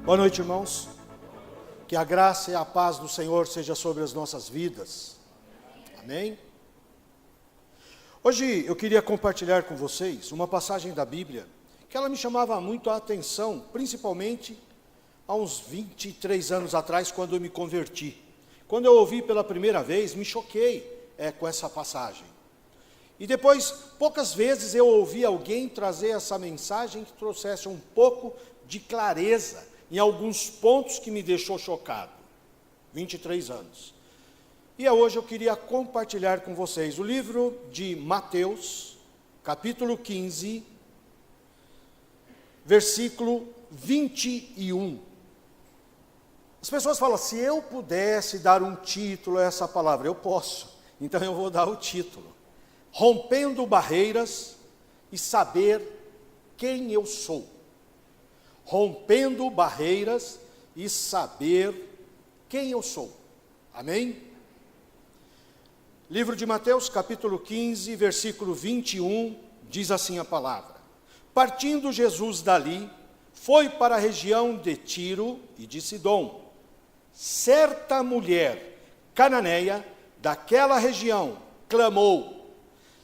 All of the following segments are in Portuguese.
Boa noite, irmãos. Que a graça e a paz do Senhor seja sobre as nossas vidas. Amém? Hoje eu queria compartilhar com vocês uma passagem da Bíblia que ela me chamava muito a atenção, principalmente há uns 23 anos atrás, quando eu me converti. Quando eu ouvi pela primeira vez, me choquei com essa passagem. E depois, poucas vezes eu ouvi alguém trazer essa mensagem que trouxesse um pouco de clareza em alguns pontos que me deixou chocado. 23 anos. E hoje eu queria compartilhar com vocês o livro de Mateus, capítulo 15, versículo 21. As pessoas falam, se eu pudesse dar um título a essa palavra, eu posso. Então eu vou dar o título. Rompendo barreiras e saber quem eu sou. Rompendo barreiras e saber quem eu sou. Amém? Livro de Mateus, capítulo 15, versículo 21, diz assim a palavra. Partindo Jesus dali, foi para a região de Tiro e de Sidom. Certa mulher cananeia daquela região clamou,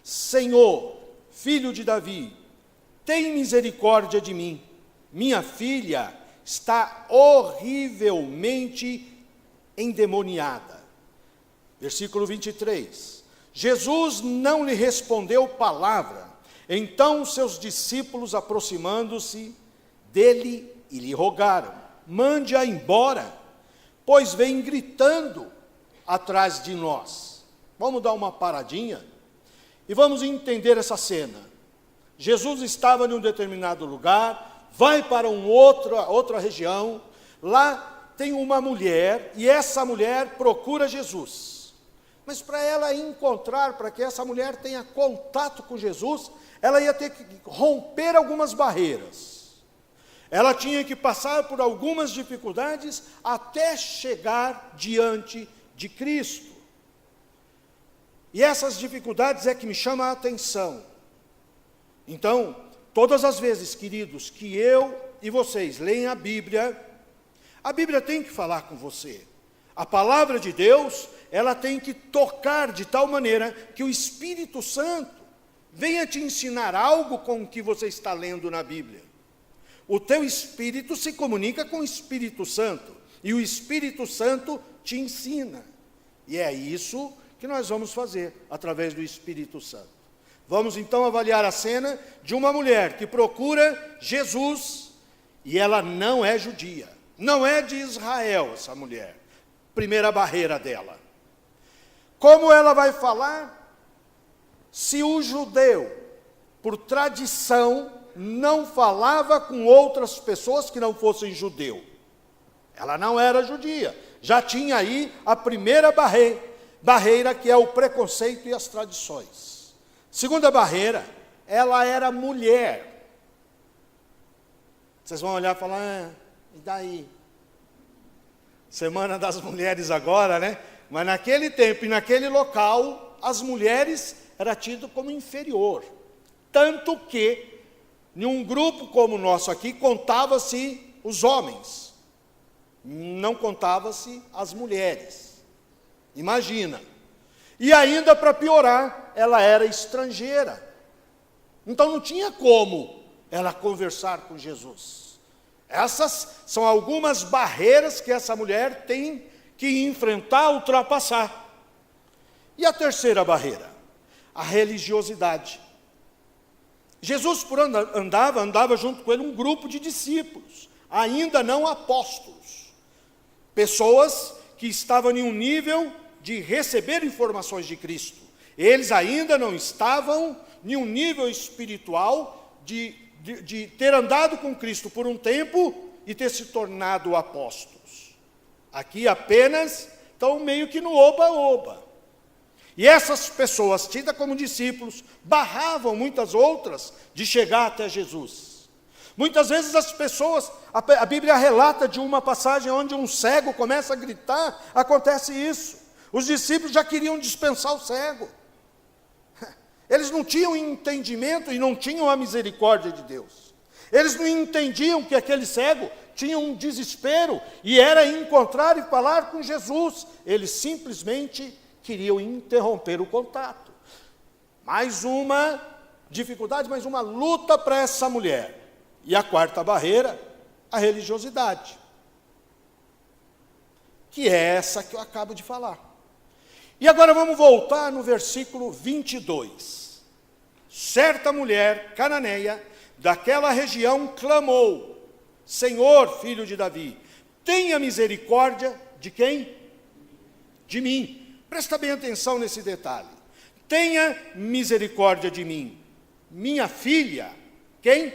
Senhor, filho de Davi, tem misericórdia de mim. Minha filha está horrivelmente endemoniada. Versículo 23. Jesus não lhe respondeu palavra. Então seus discípulos, aproximando-se dele, e lhe rogaram, mande-a embora, pois vem gritando atrás de nós. Vamos dar uma paradinha e vamos entender essa cena. Jesus estava em um determinado lugar, vai para outra região, lá tem uma mulher, e essa mulher procura Jesus. Mas para ela encontrar, para que essa mulher tenha contato com Jesus, ela ia ter que romper algumas barreiras. Ela tinha que passar por algumas dificuldades até chegar diante de Cristo. E essas dificuldades é que me chamam a atenção. Então, todas as vezes, queridos, que eu e vocês leem a Bíblia tem que falar com você. A palavra de Deus, ela tem que tocar de tal maneira que o Espírito Santo venha te ensinar algo com o que você está lendo na Bíblia. O teu espírito se comunica com o Espírito Santo, e o Espírito Santo te ensina. E é isso que nós vamos fazer através do Espírito Santo. Vamos então avaliar a cena de uma mulher que procura Jesus e ela não é judia, não é de Israel essa mulher. Primeira barreira dela. Como ela vai falar se o judeu, por tradição, não falava com outras pessoas que não fossem judeu? Ela não era judia, já tinha aí a primeira barreira que é o preconceito e as tradições. Segunda barreira, ela era mulher. Vocês vão olhar e falar, e daí? Semana das Mulheres agora, né? Mas naquele tempo e naquele local, as mulheres eram tidas como inferior. Tanto que, em um grupo como o nosso aqui, contava-se os homens. Não contava-se as mulheres. Imagina. E ainda para piorar, ela era estrangeira. Então não tinha como ela conversar com Jesus. Essas são algumas barreiras que essa mulher tem que enfrentar, ultrapassar. E a terceira barreira, a religiosidade. Jesus por andava junto com ele um grupo de discípulos, ainda não apóstolos. Pessoas que estavam em um nível de receber informações de Cristo. Eles ainda não estavam em um nível espiritual de ter andado com Cristo por um tempo e ter se tornado apóstolos. Aqui apenas estão meio que no oba-oba. E essas pessoas, tidas como discípulos, barravam muitas outras de chegar até Jesus. Muitas vezes as pessoas, a Bíblia relata de uma passagem onde um cego começa a gritar, acontece isso. Os discípulos já queriam dispensar o cego. Eles não tinham entendimento e não tinham a misericórdia de Deus. Eles não entendiam que aquele cego tinham um desespero, e era encontrar e falar com Jesus. Eles simplesmente queriam interromper o contato. Mais uma dificuldade, mais uma luta para essa mulher. E a quarta barreira, a religiosidade, que é essa que eu acabo de falar. E agora vamos voltar no versículo 22. Certa mulher cananeia daquela região clamou: Senhor, filho de Davi, tenha misericórdia de quem? De mim. Presta bem atenção nesse detalhe. Tenha misericórdia de mim. Minha filha, quem?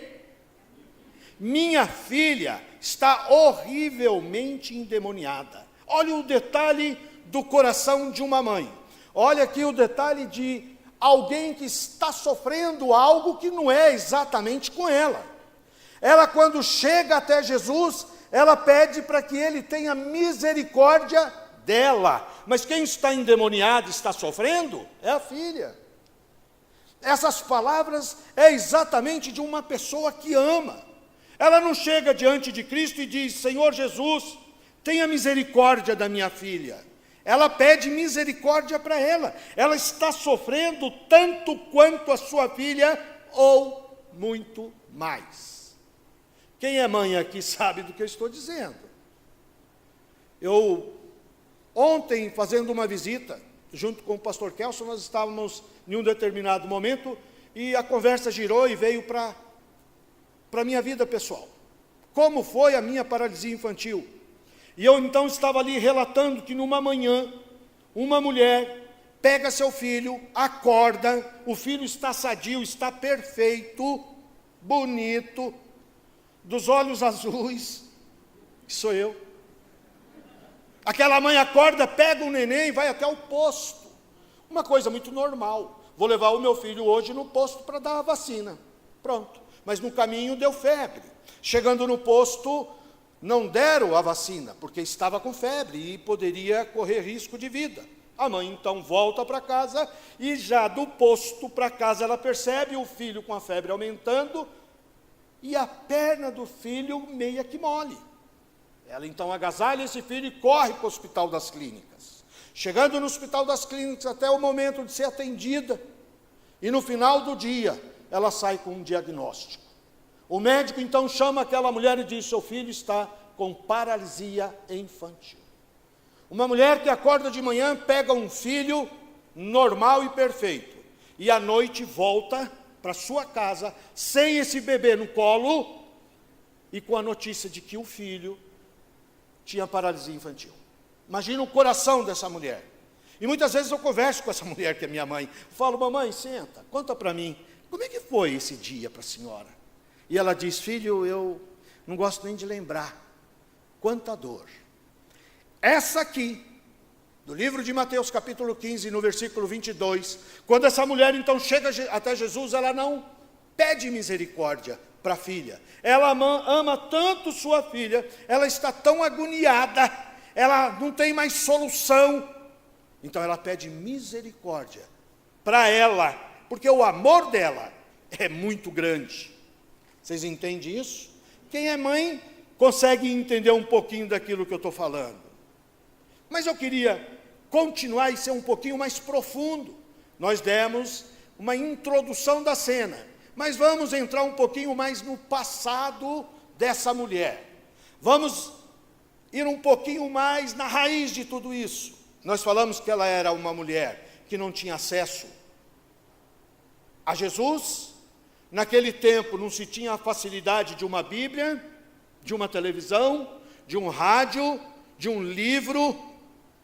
Minha filha está horrivelmente endemoniada. Olha o detalhe do coração de uma mãe. Olha aqui o detalhe de alguém que está sofrendo algo que não é exatamente com ela. Ela, quando chega até Jesus, ela pede para que ele tenha misericórdia dela. Mas quem está endemoniado, está sofrendo, é a filha. Essas palavras é exatamente de uma pessoa que ama. Ela não chega diante de Cristo e diz: Senhor Jesus, tenha misericórdia da minha filha. Ela pede misericórdia para ela. Ela está sofrendo tanto quanto a sua filha, ou muito mais. Quem é mãe aqui sabe do que eu estou dizendo. Ontem, fazendo uma visita, junto com o pastor Kelson, nós estávamos em um determinado momento, e a conversa girou e veio para a minha vida pessoal. Como foi a minha paralisia infantil? E eu então estava ali relatando que numa manhã, uma mulher pega seu filho, acorda, o filho está sadio, está perfeito, bonito, dos olhos azuis, que sou eu. Aquela mãe acorda, pega o neném e vai até o posto. Uma coisa muito normal. Vou levar o meu filho hoje no posto para dar a vacina. Pronto. Mas no caminho deu febre. Chegando no posto, não deram a vacina, porque estava com febre e poderia correr risco de vida. A mãe então volta para casa e já do posto para casa ela percebe o filho com a febre aumentando e a perna do filho meia que mole. Ela então agasalha esse filho e corre para o Hospital das Clínicas. Chegando no Hospital das Clínicas até o momento de ser atendida, e no final do dia ela sai com um diagnóstico. O médico então chama aquela mulher e diz: seu filho está com paralisia infantil. Uma mulher que acorda de manhã, pega um filho normal e perfeito, e à noite volta para sua casa, sem esse bebê no colo, e com a notícia de que o filho tinha paralisia infantil. Imagina o coração dessa mulher. E muitas vezes eu converso com essa mulher, que é minha mãe, falo: mamãe, senta, conta para mim, como é que foi esse dia para a senhora? E ela diz: filho, eu não gosto nem de lembrar, quanta dor. Essa aqui, do livro de Mateus capítulo 15, no versículo 22, quando essa mulher então chega até Jesus, ela não pede misericórdia para a filha. Ela ama tanto sua filha, ela está tão agoniada, ela não tem mais solução. Então ela pede misericórdia para ela, porque o amor dela é muito grande. Vocês entendem isso? Quem é mãe consegue entender um pouquinho daquilo que eu estou falando. Mas eu queria continuar e ser um pouquinho mais profundo. Nós demos uma introdução da cena, mas vamos entrar um pouquinho mais no passado dessa mulher. Vamos ir um pouquinho mais na raiz de tudo isso. Nós falamos que ela era uma mulher que não tinha acesso a Jesus. Naquele tempo não se tinha a facilidade de uma Bíblia, de uma televisão, de um rádio, de um livro.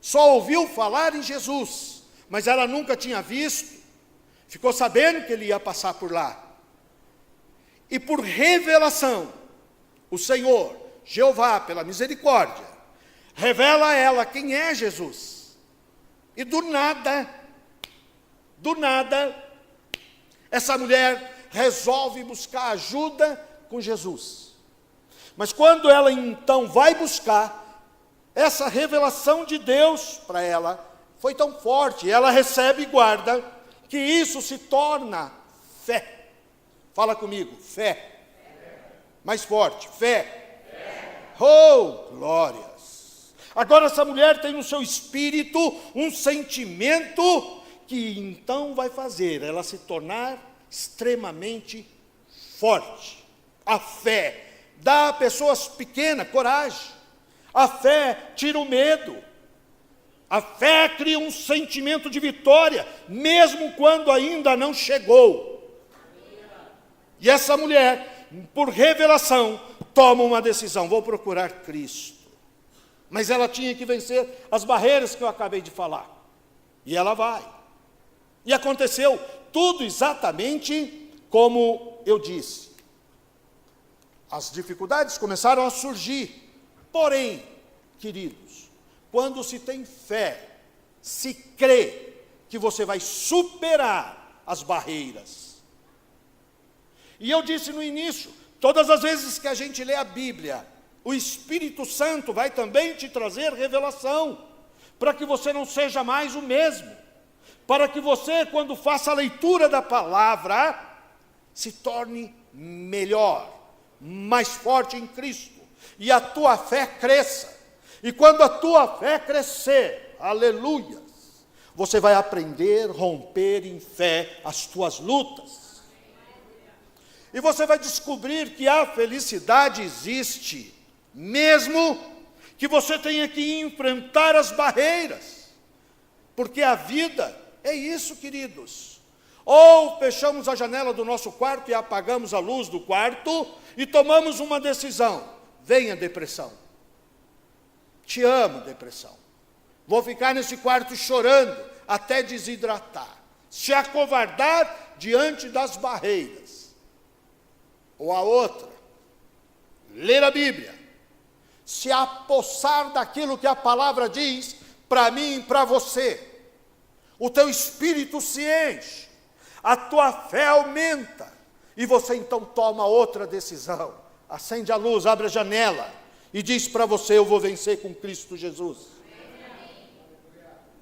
Só ouviu falar em Jesus, mas ela nunca tinha visto. Ficou sabendo que ele ia passar por lá. E por revelação, o Senhor, Jeová, pela misericórdia, revela a ela quem é Jesus. E do nada, essa mulher resolve buscar ajuda com Jesus. Mas quando ela então vai buscar, essa revelação de Deus para ela foi tão forte, ela recebe e guarda, que isso se torna fé. Fala comigo, fé. Mais forte, fé. Oh, glórias! Agora essa mulher tem no seu espírito um sentimento que então vai fazer ela se tornar extremamente forte. A fé dá a pessoas pequenas coragem. A fé tira o medo. A fé cria um sentimento de vitória, mesmo quando ainda não chegou. E essa mulher, por revelação, toma uma decisão: vou procurar Cristo. Mas ela tinha que vencer as barreiras que eu acabei de falar. E ela vai. E aconteceu tudo exatamente como eu disse. As dificuldades começaram a surgir. Porém, queridos, quando se tem fé, se crê que você vai superar as barreiras. E eu disse no início, todas as vezes que a gente lê a Bíblia, o Espírito Santo vai também te trazer revelação, para que você não seja mais o mesmo, para que você, quando faça a leitura da palavra, se torne melhor, mais forte em Cristo, e a tua fé cresça. E quando a tua fé crescer, aleluia, você vai aprender a romper em fé as tuas lutas. E você vai descobrir que a felicidade existe, mesmo que você tenha que enfrentar as barreiras. Porque a vida é isso, queridos. Ou fechamos a janela do nosso quarto e apagamos a luz do quarto e tomamos uma decisão. Vem a depressão. Te amo, depressão. Vou ficar nesse quarto chorando até desidratar. Se acovardar diante das barreiras. Ou a outra, ler a Bíblia. Se apossar daquilo que a palavra diz para mim e para você. O teu espírito se enche. A tua fé aumenta. E você então toma outra decisão. Acende a luz, abre a janela e diz para você: eu vou vencer com Cristo Jesus.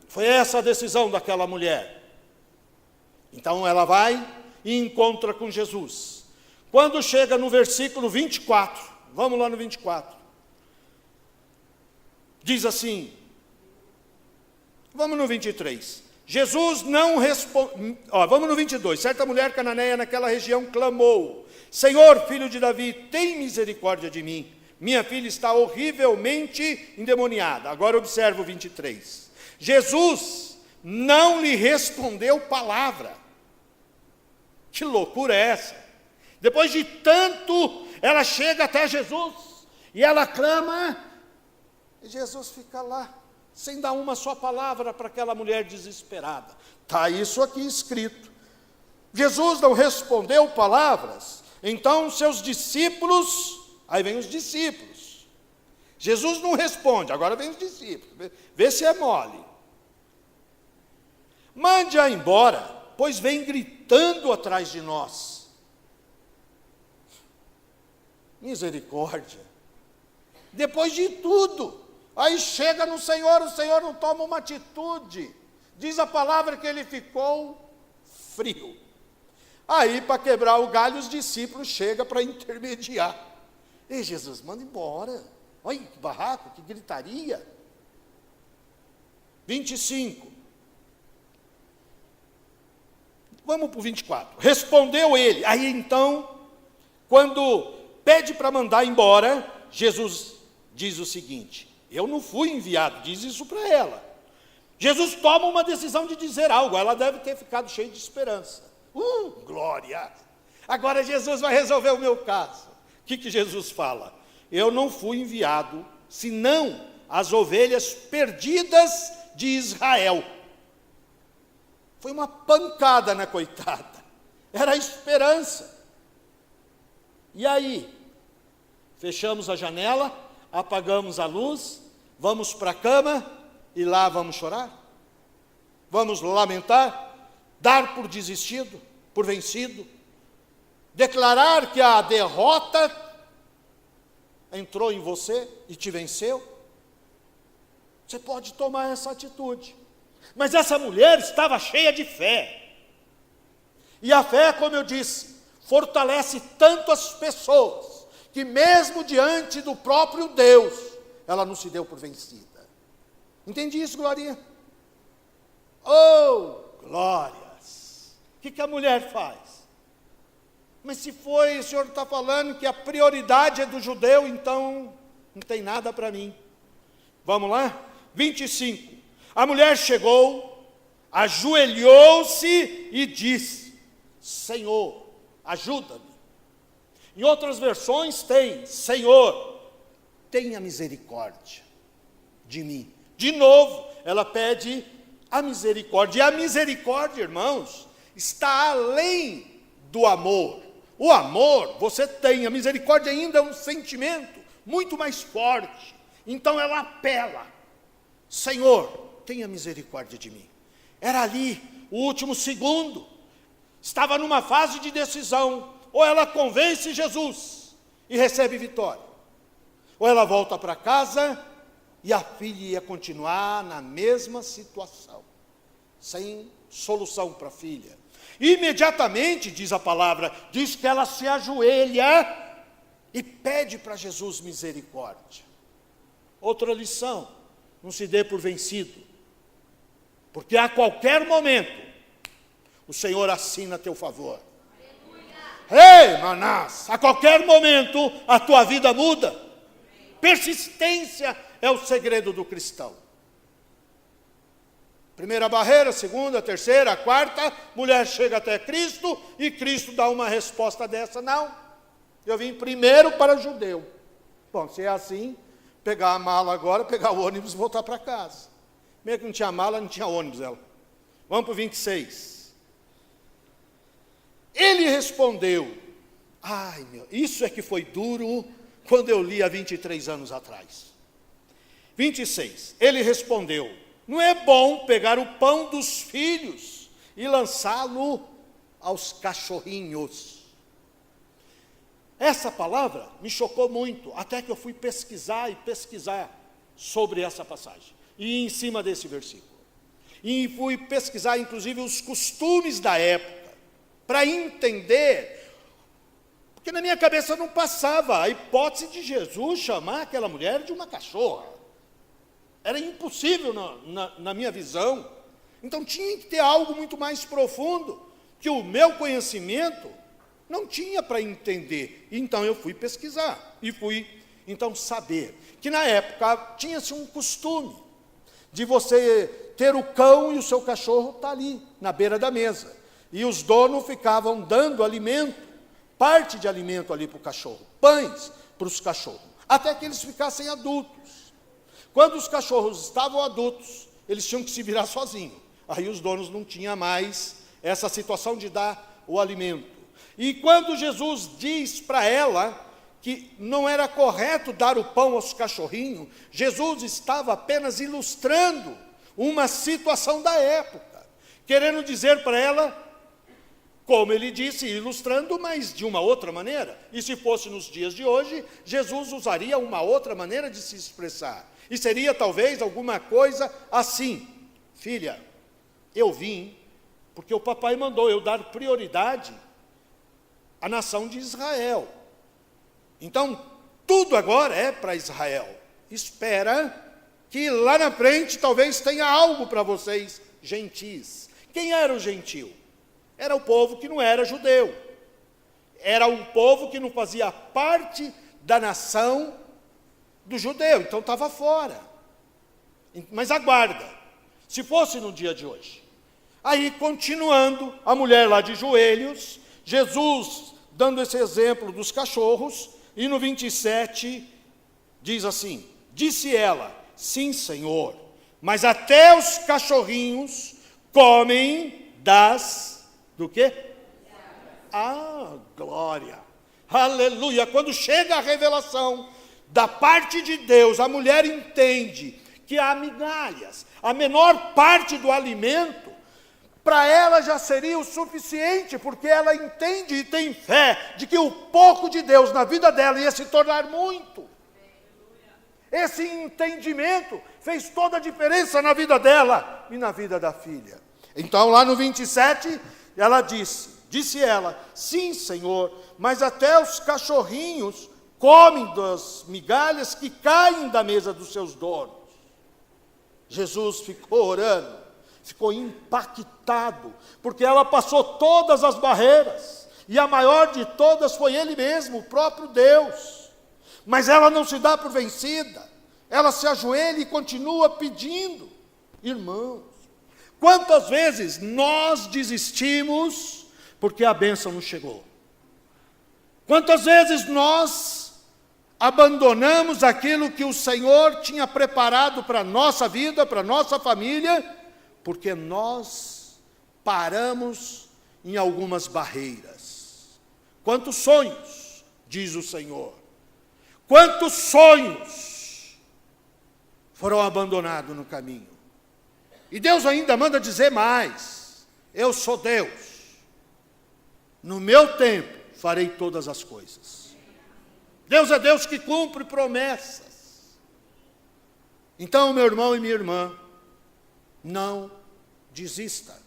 Foi essa a decisão daquela mulher. Então ela vai e encontra com Jesus. Quando chega no versículo 24, vamos lá no 24. Diz assim, vamos no 23. Jesus não responde, vamos no 22. Certa mulher cananeia naquela região clamou: Senhor, filho de Davi, tem misericórdia de mim. Minha filha está horrivelmente endemoniada. Agora observa o 23. Jesus não lhe respondeu palavra. Que loucura é essa? Depois de tanto, ela chega até Jesus e ela clama, e Jesus fica lá, sem dar uma só palavra para aquela mulher desesperada. Está isso aqui escrito. Jesus não respondeu palavras. Então seus discípulos, aí vem os discípulos. Jesus não responde, agora vem os discípulos. Vê se é mole. Mande-a embora, pois vem gritando atrás de nós. Misericórdia. Depois de tudo, aí chega no Senhor, o Senhor não toma uma atitude. Diz a palavra que ele ficou frio. Aí, para quebrar o galho, os discípulos chegam para intermediar. Ei, Jesus, manda embora. Olha que barraco, que gritaria. 25. Vamos para o 24. Respondeu ele. Aí então, quando pede para mandar embora, Jesus diz o seguinte: eu não fui enviado, diz isso para ela. Jesus toma uma decisão de dizer algo, ela deve ter ficado cheia de esperança. Glória! Agora Jesus vai resolver o meu caso. O que Jesus fala? Eu não fui enviado, senão as ovelhas perdidas de Israel. Foi uma pancada na coitada. Era a esperança. E aí? Fechamos a janela, apagamos a luz, vamos para a cama e lá vamos chorar? Vamos lamentar? Dar por desistido, por vencido? Declarar que a derrota entrou em você e te venceu? Você pode tomar essa atitude. Mas essa mulher estava cheia de fé. E a fé, como eu disse, fortalece tanto as pessoas, que mesmo diante do próprio Deus, ela não se deu por vencida. Entende isso, Glorinha? Oh, glórias! O que a mulher faz? Mas se foi, o Senhor está falando que a prioridade é do judeu, então não tem nada para mim. Vamos lá? 25. A mulher chegou, ajoelhou-se e disse: Senhor, ajuda-me. Em outras versões tem: Senhor, tenha misericórdia de mim. De novo, ela pede a misericórdia. E a misericórdia, irmãos, está além do amor. O amor você tem, a misericórdia ainda é um sentimento muito mais forte. Então ela apela: Senhor, tenha misericórdia de mim. Era ali, o último segundo, estava numa fase de decisão. Ou ela convence Jesus e recebe vitória, ou ela volta para casa e a filha ia continuar na mesma situação, sem solução para a filha. Imediatamente, diz a palavra, diz que ela se ajoelha e pede para Jesus misericórdia. Outra lição: não se dê por vencido, porque a qualquer momento o Senhor assina a teu favor. Ei, Manás, a qualquer momento a tua vida muda. Persistência é o segredo do cristão. Primeira barreira, segunda, terceira, quarta, mulher chega até Cristo e Cristo dá uma resposta dessa: não, eu vim primeiro para judeu. Bom, se é assim, pegar a mala agora, pegar o ônibus e voltar para casa. Mesmo que não tinha mala, não tinha ônibus ela. Vamos para o 26. Ele respondeu: ai meu, isso é que foi duro quando eu li há 23 anos atrás. 26, ele respondeu: não é bom pegar o pão dos filhos e lançá-lo aos cachorrinhos. Essa palavra me chocou muito, até que eu fui pesquisar sobre essa passagem, e em cima desse versículo. E fui pesquisar, inclusive, os costumes da época, para entender, porque na minha cabeça não passava a hipótese de Jesus chamar aquela mulher de uma cachorra. Era impossível na minha visão. Então tinha que ter algo muito mais profundo, que o meu conhecimento não tinha para entender. Então eu fui pesquisar, e fui então saber, que na época tinha-se um costume, de você ter o cão e o seu cachorro estar ali, na beira da mesa. E os donos ficavam dando alimento, parte de alimento ali para o cachorro, pães para os cachorros, até que eles ficassem adultos. Quando os cachorros estavam adultos, eles tinham que se virar sozinhos. Aí os donos não tinham mais essa situação de dar o alimento. E quando Jesus diz para ela que não era correto dar o pão aos cachorrinhos, Jesus estava apenas ilustrando uma situação da época, querendo dizer para ela, como ele disse, ilustrando, mas de uma outra maneira. E se fosse nos dias de hoje, Jesus usaria uma outra maneira de se expressar. E seria talvez alguma coisa assim: filha, eu vim porque o papai mandou eu dar prioridade à nação de Israel. Então, tudo agora é para Israel. Espera que lá na frente talvez tenha algo para vocês, gentis. Quem era o gentil? Era o povo que não era judeu. Era um povo que não fazia parte da nação do judeu, então estava fora. Mas aguarda, se fosse no dia de hoje. Aí, continuando, a mulher lá de joelhos, Jesus dando esse exemplo dos cachorros, e no 27 diz assim: disse ela: sim, Senhor, mas até os cachorrinhos comem do quê? Ah, glória, aleluia. Quando chega a revelação da parte de Deus, a mulher entende que há migalhas, a menor parte do alimento, para ela já seria o suficiente, porque ela entende e tem fé de que o pouco de Deus na vida dela ia se tornar muito. Esse entendimento fez toda a diferença na vida dela e na vida da filha. Então, lá no 27, ela disse ela: sim, Senhor, mas até os cachorrinhos comem das migalhas que caem da mesa dos seus donos. Jesus ficou orando, ficou impactado, porque ela passou todas as barreiras, e a maior de todas foi Ele mesmo, o próprio Deus. Mas ela não se dá por vencida, ela se ajoelha e continua pedindo. Irmãos, quantas vezes nós desistimos porque a bênção não chegou? Quantas vezes nós abandonamos aquilo que o Senhor tinha preparado para a nossa vida, para a nossa família, porque nós paramos em algumas barreiras. Quantos sonhos, diz o Senhor, quantos sonhos foram abandonados no caminho. E Deus ainda manda dizer mais: eu sou Deus, no meu tempo farei todas as coisas. Deus é Deus que cumpre promessas. Então, meu irmão e minha irmã, não desista.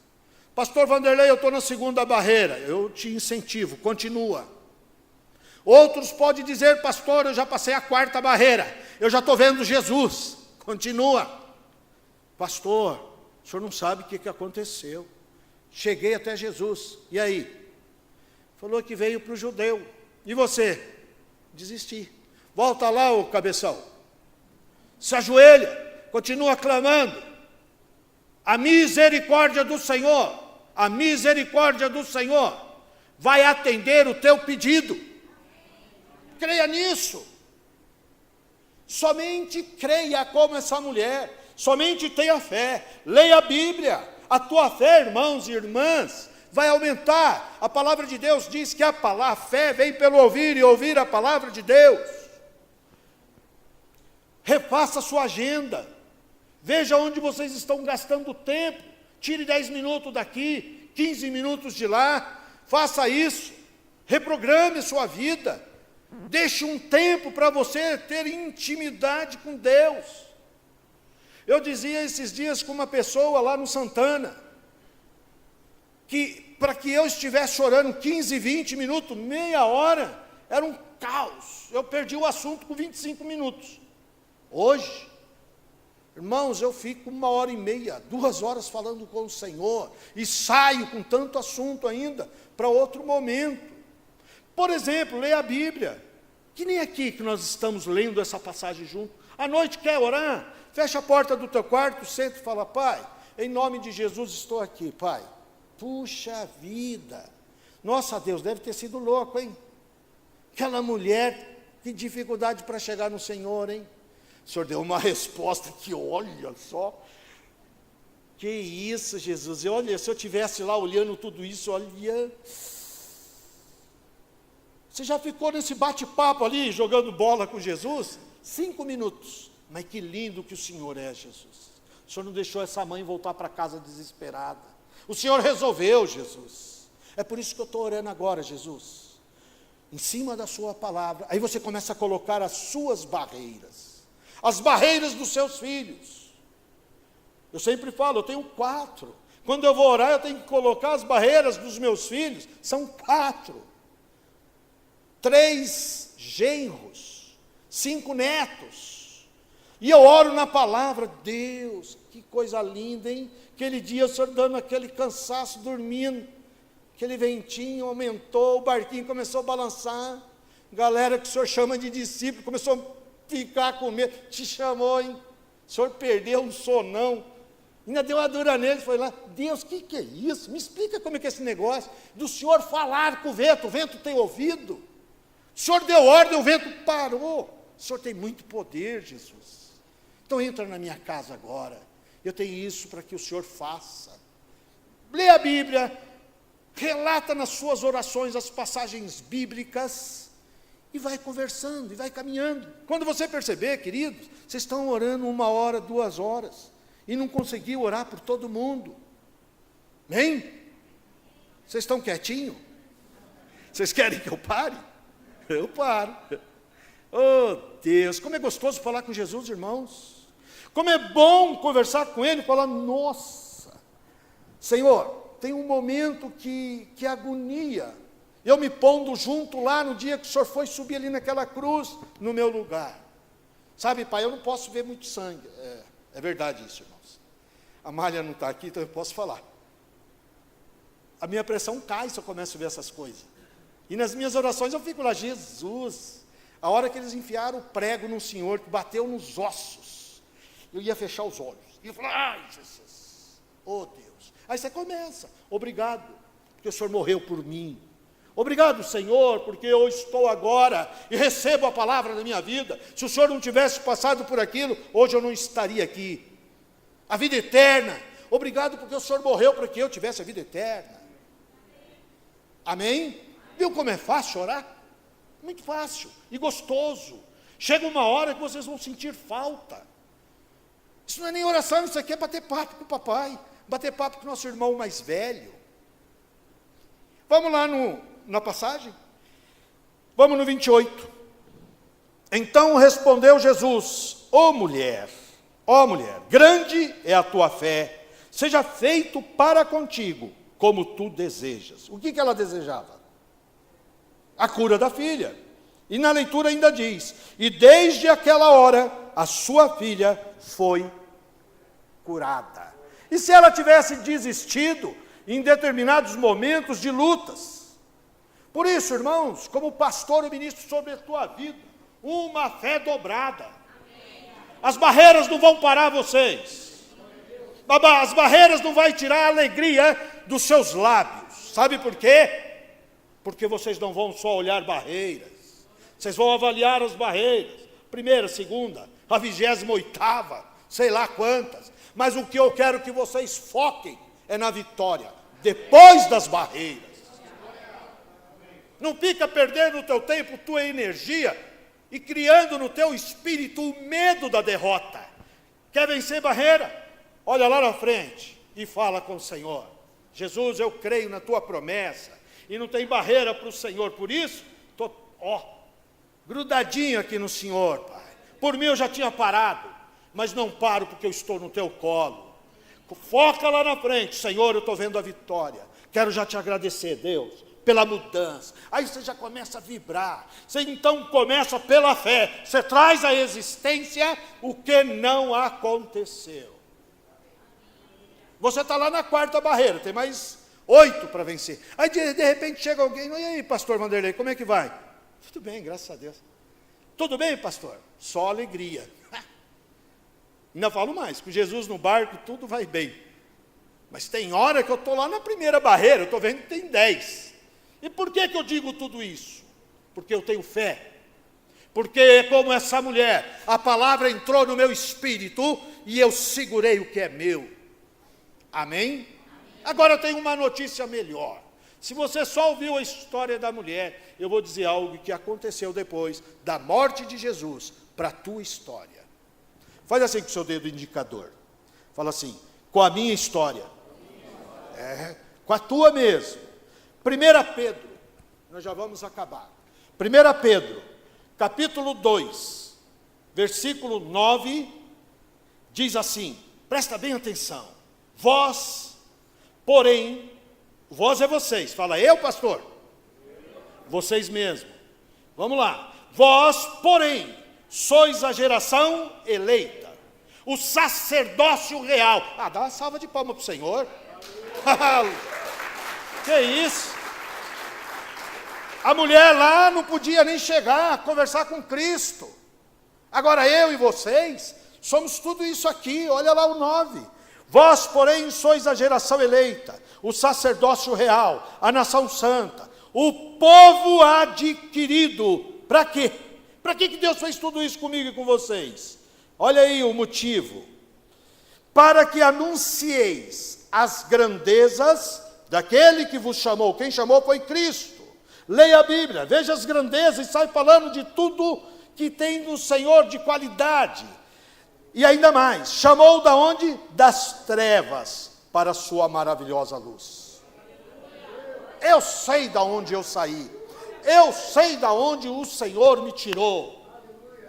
Pastor Vanderlei, eu estou na segunda barreira. Eu te incentivo, continua. Outros podem dizer: pastor, eu já passei a quarta barreira, eu já estou vendo Jesus. Continua. Pastor, o senhor não sabe o que aconteceu. Cheguei até Jesus. E aí? Falou que veio para o judeu. E você? Desisti. Volta lá, ô cabeção. Se ajoelha, continua clamando. A misericórdia do Senhor, a misericórdia do Senhor vai atender o teu pedido. Creia nisso. Somente creia como essa mulher. Somente tenha fé. Leia a Bíblia. A tua fé, irmãos e irmãs, vai aumentar. A palavra de Deus diz que a fé vem pelo ouvir e ouvir a palavra de Deus. Refaça a sua agenda. Veja onde vocês estão gastando tempo. Tire 10 minutos daqui, 15 minutos de lá. Faça isso. Reprograme sua vida. Deixe um tempo para você ter intimidade com Deus. Eu dizia esses dias com uma pessoa lá no Santana, que para que eu estivesse orando 15, 20 minutos, meia hora, era um caos. Eu perdi o assunto com 25 minutos. Hoje, irmãos, eu fico 1h30, 2 horas falando com o Senhor, e saio com tanto assunto ainda, para outro momento. Por exemplo, leia a Bíblia, que nem aqui que nós estamos lendo essa passagem junto. À noite quer orar? Fecha a porta do teu quarto, senta e fala: Pai, em nome de Jesus estou aqui, Pai. Puxa vida, nossa, Deus, deve ter sido louco, hein? Aquela mulher, que dificuldade para chegar no Senhor, hein? O Senhor deu uma resposta que, olha só, que isso, Jesus, e olha, se eu estivesse lá olhando tudo isso, olha, você já ficou nesse bate-papo ali, jogando bola com Jesus? 5 minutos, mas que lindo que o Senhor é, Jesus. O Senhor não deixou essa mãe voltar para casa desesperada. O Senhor resolveu, Jesus. É por isso que eu estou orando agora, Jesus. Em cima da sua palavra. Aí você começa a colocar as suas barreiras. As barreiras dos seus filhos. Eu sempre falo, eu tenho 4. Quando eu vou orar, eu tenho que colocar as barreiras dos meus filhos. São 4. 3 genros. 5 netos. E eu oro na palavra. Deus, que coisa linda, hein? Aquele dia o Senhor dando aquele cansaço, dormindo, aquele ventinho aumentou, o barquinho começou a balançar, galera que o Senhor chama de discípulo, começou a ficar com medo, te chamou, hein? O Senhor perdeu um sonão, ainda deu uma dura nele, foi lá: Deus, o que é isso? Me explica como é que é esse negócio, do Senhor falar com o vento tem ouvido, o Senhor deu ordem, o vento parou, o Senhor tem muito poder, Jesus. Então entra na minha casa agora. Eu tenho isso para que o Senhor faça. Lê a Bíblia, relata nas suas orações as passagens bíblicas, e vai conversando, e vai caminhando. Quando você perceber, queridos, vocês estão orando 1 hora, 2 horas, e não conseguiu orar por todo mundo. Amém? Vocês estão quietinhos? Vocês querem que eu pare? Eu paro. Oh Deus, como é gostoso falar com Jesus, irmãos. Como é bom conversar com Ele, falar: nossa, Senhor, tem um momento que agonia. eu me pondo junto lá no dia que o Senhor foi subir ali naquela cruz, no meu lugar. Sabe, pai, eu não posso ver muito sangue. É verdade isso, irmãos. A Malha não está aqui, então eu posso falar. A minha pressão cai se eu começo a ver essas coisas. E nas minhas orações eu fico lá, Jesus, a hora que eles enfiaram o prego no Senhor, que bateu nos ossos, eu ia fechar os olhos. E eu falava, ai, Jesus, oh Deus. Aí você começa, obrigado, porque o Senhor morreu por mim. Obrigado, Senhor, porque eu estou agora e recebo a palavra da minha vida. Se o Senhor não tivesse passado por aquilo, hoje eu não estaria aqui. A vida eterna. Obrigado porque o Senhor morreu para que eu tivesse a vida eterna. Amém? Viu como é fácil orar? Muito fácil e gostoso. Chega uma hora que vocês vão sentir falta. Isso não é nem oração, isso aqui é bater papo com o papai. Bater papo com o nosso irmão mais velho. Vamos lá na passagem? Vamos no 28. Então respondeu Jesus, ó mulher, grande é a tua fé, seja feito para contigo, como tu desejas. O que ela desejava? A cura da filha. E na leitura ainda diz, e desde aquela hora, a sua filha foi curada. E se ela tivesse desistido em determinados momentos de lutas? Por isso, irmãos, como pastor eu ministro sobre a tua vida, uma fé dobrada. As barreiras não vão parar vocês. As barreiras não vão tirar a alegria dos seus lábios. Sabe por quê? Porque vocês não vão só olhar barreiras. Vocês vão avaliar as barreiras. Primeira, segunda, a 28ª, sei lá quantas. Mas o que eu quero que vocês foquem é na vitória. Depois das barreiras. Não fica perdendo o teu tempo, tua energia e criando no teu espírito o medo da derrota. Quer vencer barreira? Olha lá na frente e fala com o Senhor. Jesus, eu creio na tua promessa e não tem barreira para o Senhor. Por isso, estou grudadinho aqui no Senhor, Pai. Por mim eu já tinha parado, mas não paro porque eu estou no teu colo. Foca lá na frente, Senhor, eu estou vendo a vitória. Quero já te agradecer, Deus, pela mudança. Aí você já começa a vibrar. Você então começa pela fé. Você traz à existência o que não aconteceu. Você está lá na 4ª barreira, tem mais 8 para vencer. Aí de repente chega alguém, e aí, pastor Vanderlei, como é que vai? Tudo bem, graças a Deus. Tudo bem, pastor? Só alegria. Ainda falo mais, com Jesus no barco tudo vai bem. Mas tem hora que eu estou lá na primeira barreira, eu estou vendo que tem 10. E por que eu digo tudo isso? Porque eu tenho fé. Porque como essa mulher, a palavra entrou no meu espírito e eu segurei o que é meu. Amém? Agora eu tenho uma notícia melhor. Se você só ouviu a história da mulher, eu vou dizer algo que aconteceu depois da morte de Jesus para a tua história. Faz assim com o seu dedo indicador. Fala assim, com a minha história. Com a tua mesmo. 1 Pedro, nós já vamos acabar. 1 Pedro, capítulo 2, versículo 9, diz assim, presta bem atenção. Vós, porém, vós é vocês. Fala, eu, pastor? Vocês mesmo. Vamos lá. Vós, porém, sois a geração eleita, o sacerdócio real. Dá uma salva de palmas para o Senhor. Que isso? A mulher lá não podia nem chegar a conversar com Cristo. Agora eu e vocês somos tudo isso aqui. Olha lá o 9. Vós, porém, sois a geração eleita, o sacerdócio real, a nação santa, o povo adquirido. Para quê? Para que Deus fez tudo isso comigo e com vocês? Olha aí o motivo. Para que anuncieis as grandezas daquele que vos chamou. Quem chamou foi Cristo. Leia a Bíblia, veja as grandezas e sai falando de tudo que tem no Senhor de qualidade. E ainda mais, chamou da onde? Das trevas para a sua maravilhosa luz. Eu sei da onde eu saí. Eu sei da onde o Senhor me tirou.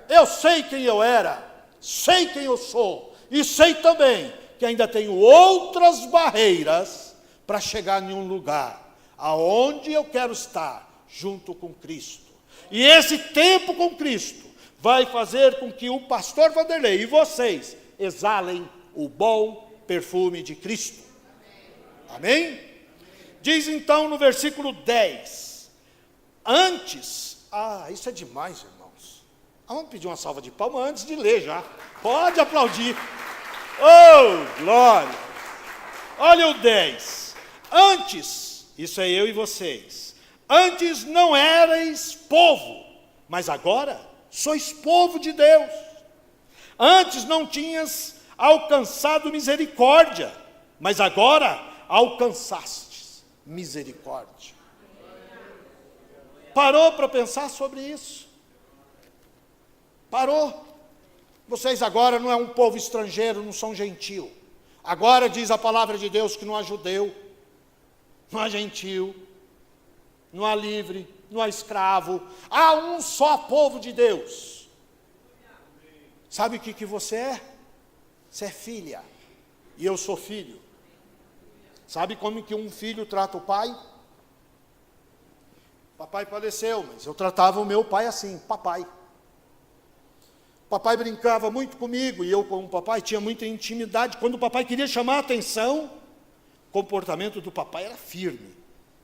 Eu sei quem eu era. Sei quem eu sou. E sei também que ainda tenho outras barreiras para chegar em um lugar aonde eu quero estar, junto com Cristo. E esse tempo com Cristo vai fazer com que o pastor Vanderlei e vocês exalem o bom perfume de Cristo. Amém? Diz então no versículo 10, antes, isso é demais, irmãos. Vamos pedir uma salva de palmas antes de ler já. Pode aplaudir. Oh, glória. Olha o 10. Antes, isso é eu e vocês. Antes não erais povo, mas agora sois povo de Deus. Antes não tinhas alcançado misericórdia, mas agora alcançastes misericórdia. Parou para pensar sobre isso? Parou? Vocês agora não é um povo estrangeiro, não são gentil. Agora diz a palavra de Deus que não há judeu, não há gentil, não há livre, não há escravo. Há um só povo de Deus. Sabe o que você é? Você é filha. E eu sou filho. Sabe como que um filho trata o pai? Papai faleceu, mas eu tratava o meu pai assim, papai. Papai brincava muito comigo e eu com o papai tinha muita intimidade. Quando o papai queria chamar a atenção, o comportamento do papai era firme.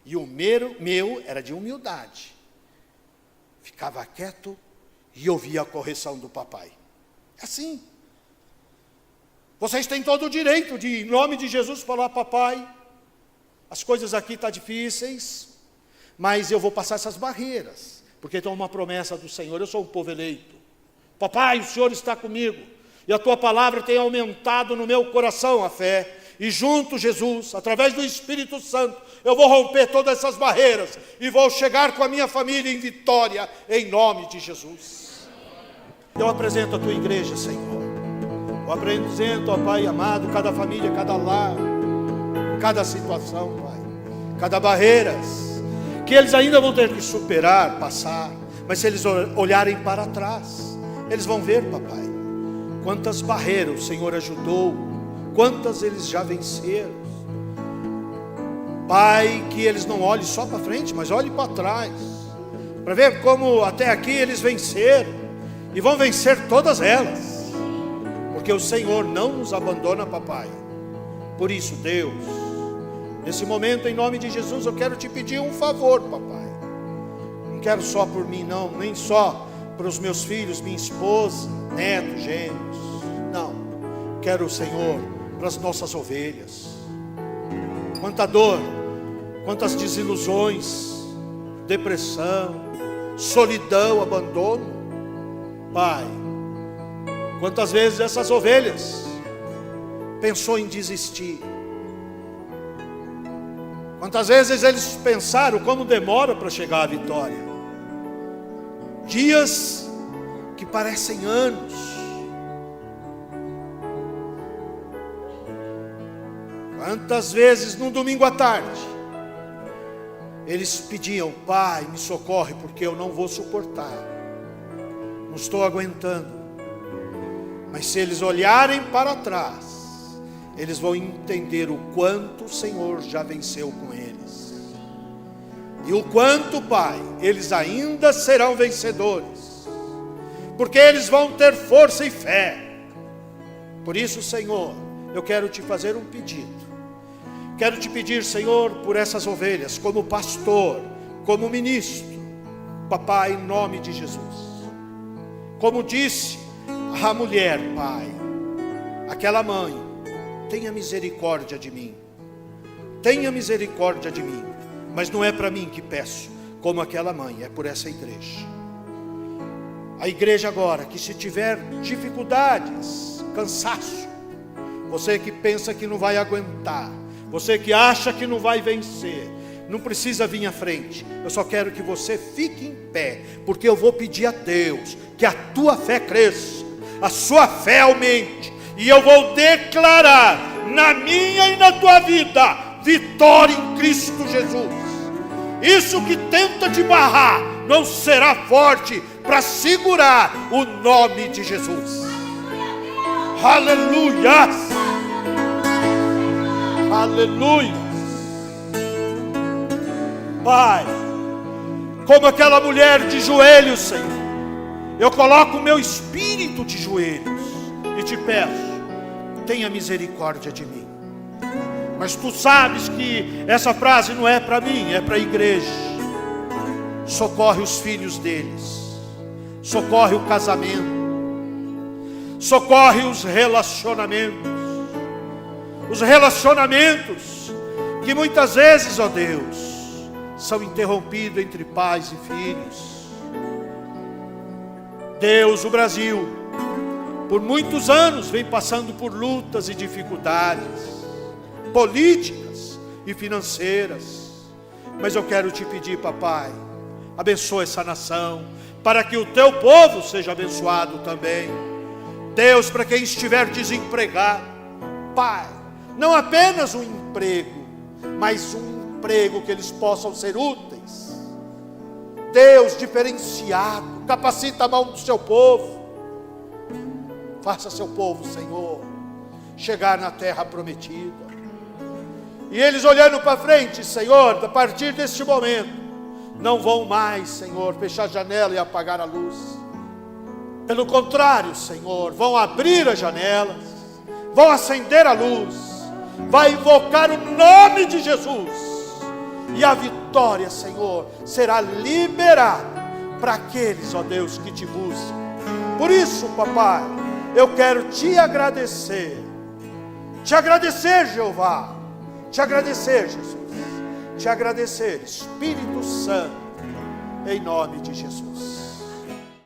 E o meu era de humildade. Ficava quieto e ouvia a correção do papai. É assim. Vocês têm todo o direito de, em nome de Jesus, falar: papai, as coisas aqui estão difíceis, mas eu vou passar essas barreiras, porque tem uma promessa do Senhor, eu sou um povo eleito. Papai, o Senhor está comigo, e a tua palavra tem aumentado no meu coração a fé, e junto, Jesus, através do Espírito Santo, eu vou romper todas essas barreiras, e vou chegar com a minha família em vitória, em nome de Jesus. Eu apresento a tua igreja, Senhor. Eu apresento, ó Pai amado, cada família, cada lar, cada situação, Pai, cada barreira, que eles ainda vão ter que superar, passar, mas se eles olharem para trás, eles vão ver, papai, quantas barreiras o Senhor ajudou, quantas eles já venceram. Pai, que eles não olhem só para frente, mas olhem para trás, para ver como até aqui eles venceram, e vão vencer todas elas, porque o Senhor não nos abandona, papai. Por isso, Deus, nesse momento, em nome de Jesus, eu quero te pedir um favor, papai. Não quero só por mim, não, nem só para os meus filhos, minha esposa, netos, gêmeos. Não, quero, Senhor, para as nossas ovelhas. Quanta dor, quantas desilusões, depressão, solidão, abandono. Pai, quantas vezes essas ovelhas pensou em desistir? Quantas vezes eles pensaram como demora para chegar à vitória? Dias que parecem anos. Quantas vezes num domingo à tarde eles pediam: Pai, me socorre, porque eu não vou suportar, não estou aguentando. Mas se eles olharem para trás, eles vão entender o quanto o Senhor já venceu com eles, e o quanto, Pai, eles ainda serão vencedores, porque eles vão ter força e fé. Por isso, Senhor, eu quero te fazer um pedido. Quero te pedir, Senhor, por essas ovelhas, como pastor, como ministro, papai, em nome de Jesus. Como disse a mulher, Pai, aquela mãe: tenha misericórdia de mim, tenha misericórdia de mim. Mas não é para mim que peço, como aquela mãe, é por essa igreja. A igreja agora, que se tiver dificuldades, cansaço, você que pensa que não vai aguentar, você que acha que não vai vencer, não precisa vir à frente. Eu só quero que você fique em pé, porque eu vou pedir a Deus que a tua fé cresça, a sua fé aumente, e eu vou declarar na minha e na tua vida vitória em Cristo Jesus. Isso que tenta te barrar não será forte para segurar o nome de Jesus. Aleluia! Aleluia! Pai, como aquela mulher de joelhos, Senhor. Eu coloco o meu espírito de joelhos e te peço, tenha misericórdia de mim. Mas tu sabes que essa frase não é para mim, é para a igreja. Socorre os filhos deles, socorre o casamento, socorre os relacionamentos que muitas vezes, ó Deus, são interrompidos entre pais e filhos. Deus, o Brasil, por muitos anos vem passando por lutas e dificuldades políticas e financeiras. Mas eu quero te pedir, papai, abençoa essa nação, para que o teu povo seja abençoado também. Deus, para quem estiver desempregado, Pai, não apenas um emprego, mas um emprego que eles possam ser úteis. Deus, diferenciado, capacita a mão do seu povo. Faça seu povo, Senhor, chegar na terra prometida. E eles olhando para frente, Senhor, a partir deste momento, não vão mais, Senhor, fechar a janela e apagar a luz. Pelo contrário, Senhor, vão abrir as janelas, vão acender a luz, vai invocar o nome de Jesus, e a vitória, Senhor, será liberada para aqueles, ó Deus, que te buscam. Por isso, papai, eu quero te agradecer, Jeová, te agradecer, Jesus, te agradecer, Espírito Santo, em nome de Jesus.